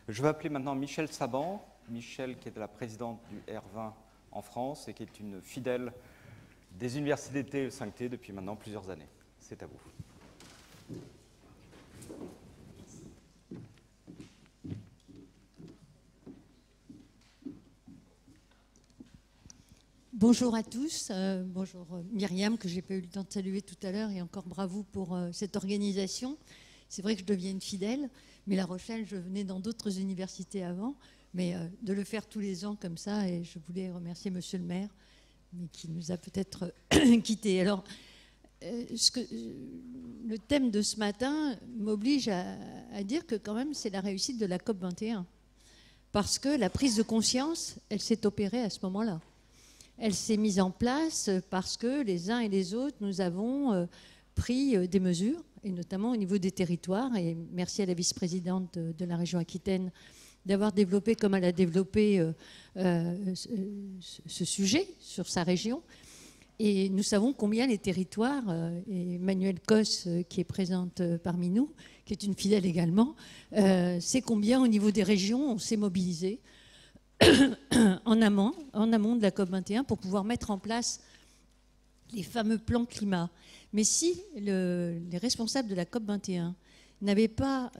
Je vais appeler maintenant Michèle Saban. Michèle, qui est la présidente du R20 en France et qui est une fidèle des universités d'été 5T depuis maintenant plusieurs années. C'est à vous. Bonjour à tous, bonjour Myriam que je n'ai pas eu le temps de saluer tout à l'heure et encore bravo pour cette organisation. C'est vrai que je deviens une fidèle, mais La Rochelle, je venais dans d'autres universités avant, mais de le faire tous les ans comme ça, et je voulais remercier monsieur le maire, mais qui nous a peut-être quittés. Alors, le thème de ce matin m'oblige à dire que quand même c'est la réussite de la COP21, parce que la prise de conscience, elle s'est opérée à ce moment-là. Elle s'est mise en place parce que les uns et les autres, nous avons pris des mesures, et notamment au niveau des territoires. Et merci à la vice-présidente de la région Aquitaine d'avoir développé, comme elle a développé, ce sujet sur sa région. Et nous savons combien les territoires, et Emmanuelle Cos, qui est présente parmi nous, qui est une fidèle également, sait combien au niveau des régions on s'est mobilisé en amont de la COP21 pour pouvoir mettre en place les fameux plans climat. Mais si les responsables de la COP21 n'avaient pas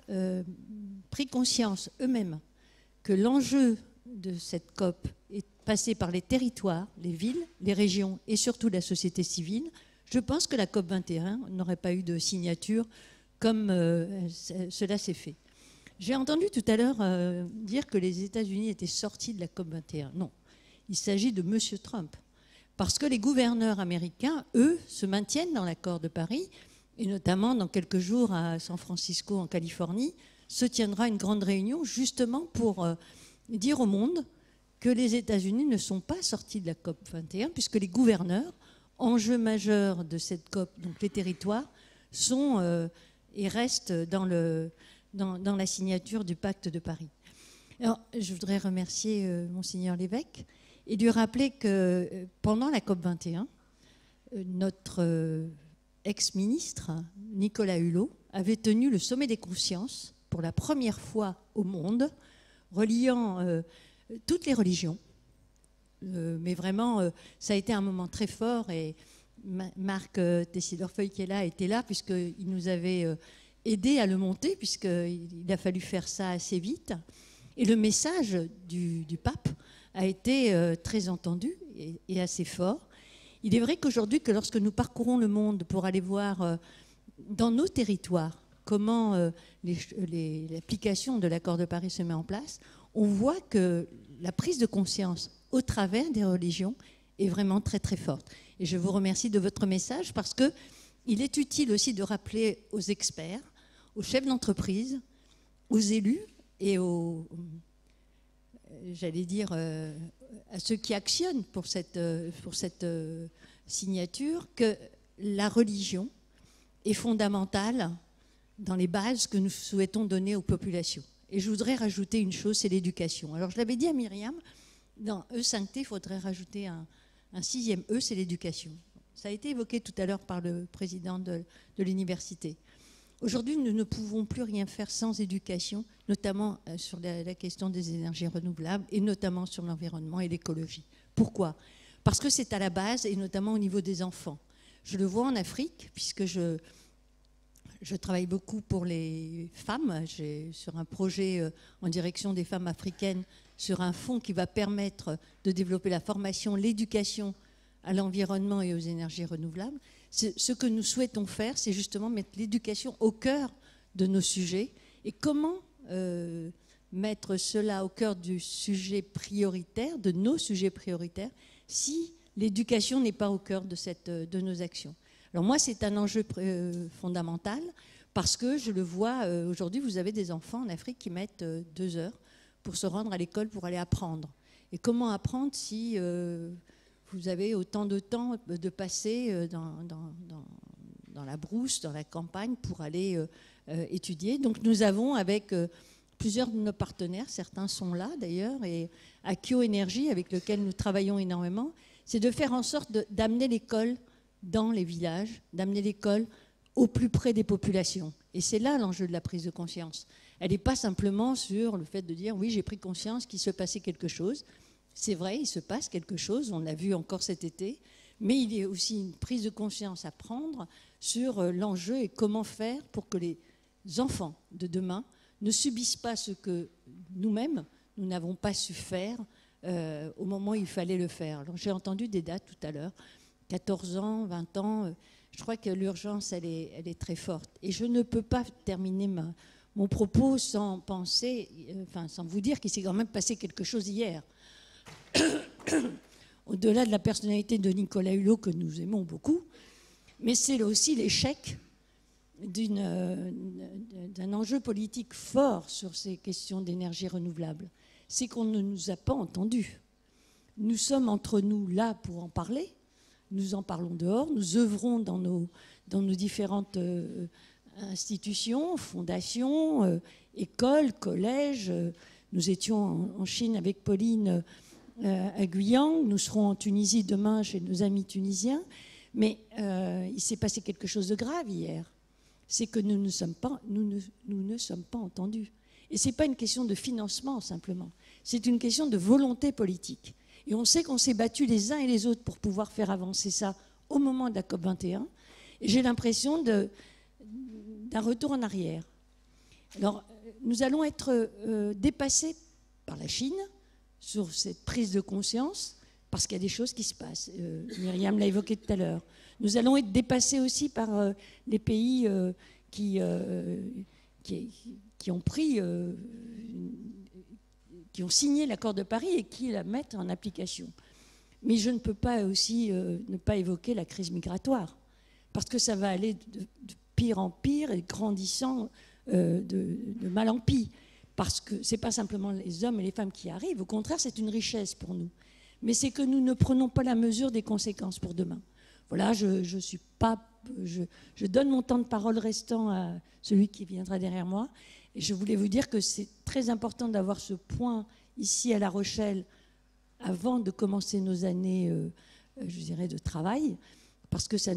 pris conscience eux-mêmes que l'enjeu de cette COP est passé par les territoires, les villes, les régions et surtout la société civile, je pense que la COP21 n'aurait pas eu de signature comme cela s'est fait. J'ai entendu tout à l'heure dire que les États-Unis étaient sortis de la COP21. Non, il s'agit de M. Trump. Parce que les gouverneurs américains, eux, se maintiennent dans l'accord de Paris, et notamment dans quelques jours à San Francisco, en Californie, se tiendra une grande réunion justement pour dire au monde que les États-Unis ne sont pas sortis de la COP21, puisque les gouverneurs, enjeu majeur de cette COP, donc les territoires, sont et restent dans la signature du pacte de Paris. Alors, je voudrais remercier Monseigneur l'évêque et lui rappeler que pendant la COP21, notre ex-ministre, Nicolas Hulot, avait tenu le sommet des consciences pour la première fois au monde, reliant toutes les religions. Mais vraiment, ça a été un moment très fort et Marc Tessidorfeuille qui est là était là puisqu'il nous avait aidé à le monter, puisqu'il a fallu faire ça assez vite. Et le message du pape a été très entendu et assez fort. Il est vrai qu'aujourd'hui, que lorsque nous parcourons le monde pour aller voir dans nos territoires comment l'application de l'accord de Paris se met en place, on voit que la prise de conscience au travers des religions est vraiment très très forte. Et je vous remercie de votre message parce qu'il est utile aussi de rappeler aux experts, aux chefs d'entreprise, aux élus et j'allais dire, à ceux qui actionnent pour cette signature, que la religion est fondamentale dans les bases que nous souhaitons donner aux populations. Et je voudrais rajouter une chose, c'est l'éducation. Alors je l'avais dit à Myriam, dans E5T, il faudrait rajouter un sixième E, c'est l'éducation. Ça a été évoqué tout à l'heure par le président de l'université. Aujourd'hui, nous ne pouvons plus rien faire sans éducation, notamment sur la question des énergies renouvelables et notamment sur l'environnement et l'écologie. Pourquoi ? Parce que c'est à la base et notamment au niveau des enfants. Je le vois en Afrique, puisque je travaille beaucoup pour les femmes. Sur un projet en direction des femmes africaines, sur un fonds qui va permettre de développer la formation, l'éducation à l'environnement et aux énergies renouvelables. Ce que nous souhaitons faire, c'est justement mettre l'éducation au cœur de nos sujets. Et comment mettre cela au cœur du sujet prioritaire, de nos sujets prioritaires, si l'éducation n'est pas au cœur de nos actions. Alors moi, c'est un enjeu fondamental parce que je le vois aujourd'hui, vous avez des enfants en Afrique qui mettent 2 heures pour se rendre à l'école pour aller apprendre. Et comment apprendre si vous avez autant de temps de passer dans la brousse, dans la campagne pour aller étudier. Donc nous avons avec plusieurs de nos partenaires, certains sont là d'ailleurs, et Akio Énergie avec lequel nous travaillons énormément, c'est de faire en sorte d'amener l'école dans les villages, d'amener l'école au plus près des populations. Et c'est là l'enjeu de la prise de conscience. Elle n'est pas simplement sur le fait de dire oui, j'ai pris conscience qu'il se passait quelque chose. C'est vrai, il se passe quelque chose, on l'a vu encore cet été, mais il y a aussi une prise de conscience à prendre sur l'enjeu et comment faire pour que les enfants de demain ne subissent pas ce que nous-mêmes, nous n'avons pas su faire au moment où il fallait le faire. Alors, j'ai entendu des dates tout à l'heure, 14 ans, 20 ans. Je crois que l'urgence, elle est très forte. Et je ne peux pas terminer mon propos sans penser, sans vous dire qu'il s'est quand même passé quelque chose hier. Au-delà de la personnalité de Nicolas Hulot, que nous aimons beaucoup, mais c'est aussi l'échec d'un enjeu politique fort sur ces questions d'énergie renouvelable. C'est qu'on ne nous a pas entendus. Nous sommes entre nous là pour en parler. Nous en parlons dehors. Nous œuvrons dans nos différentes institutions, fondations, écoles, collèges. Nous étions en Chine avec Pauline à Guyang. Nous serons en Tunisie demain chez nos amis tunisiens. Mais il s'est passé quelque chose de grave hier. C'est que nous ne sommes pas entendus. Et ce n'est pas une question de financement simplement. C'est une question de volonté politique. Et on sait qu'on s'est battus les uns et les autres pour pouvoir faire avancer ça au moment de la COP21. Et j'ai l'impression d'un retour en arrière. Alors, nous allons être dépassés par la Chine sur cette prise de conscience, parce qu'il y a des choses qui se passent. Myriam l'a évoqué tout à l'heure. Nous allons être dépassés aussi par les pays qui ont pris, qui ont signé l'accord de Paris et qui la mettent en application. Mais je ne peux pas aussi ne pas évoquer la crise migratoire, parce que ça va aller de pire en pire et grandissant de mal en pis. Parce que ce n'est pas simplement les hommes et les femmes qui arrivent, au contraire, c'est une richesse pour nous. Mais c'est que nous ne prenons pas la mesure des conséquences pour demain. Voilà, je donne mon temps de parole restant à celui qui viendra derrière moi. Et je voulais vous dire que c'est très important d'avoir ce point ici à La Rochelle avant de commencer nos années, je dirais, de travail, parce que ça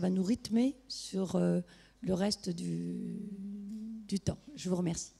va nous rythmer sur le reste du temps. Je vous remercie.